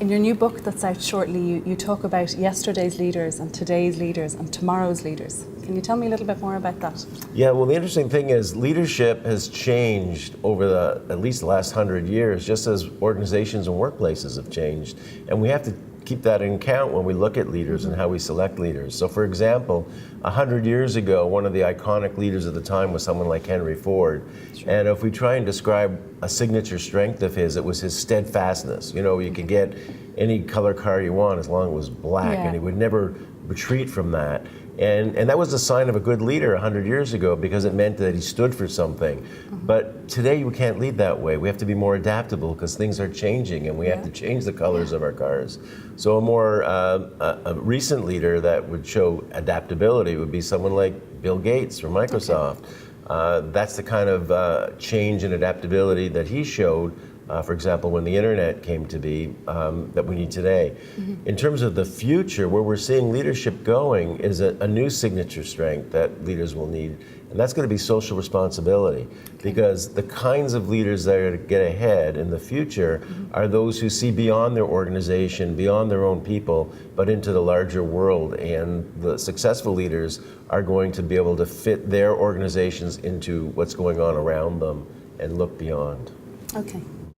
In your new book that's out shortly, you talk about yesterday's leaders and today's leaders and tomorrow's leaders. Can you tell me a little bit more about that? Yeah, well, the interesting thing is leadership has changed over at least the last 100 years, just as organizations and workplaces have changed. And we have to keep that in account when we look at leaders and how we select leaders. So for example, 100 years ago, one of the iconic leaders of the time was someone like Henry Ford. And if we try and describe a signature strength of his, it was his steadfastness. You know, you could get any color car you want as long as it was black, and he would never retreat from that. And that was a sign of a good leader 100 years ago, because it meant that he stood for something. But today we can't lead that way. We have to be more adaptable because things are changing, and we have to change the colors of our cars. So a more a recent leader that would show adaptability would be someone like Bill Gates from Microsoft. That's the kind of change and adaptability that he showed, for example, when the internet came to be, that we need today. In terms of the future, where we're seeing leadership going is a new signature strength that leaders will need, and that's going to be social responsibility. Because the kinds of leaders that are going to get ahead in the future are those who see beyond their organization, beyond their own people, but into the larger world. And the successful leaders are going to be able to fit their organizations into what's going on around them and look beyond. Okay.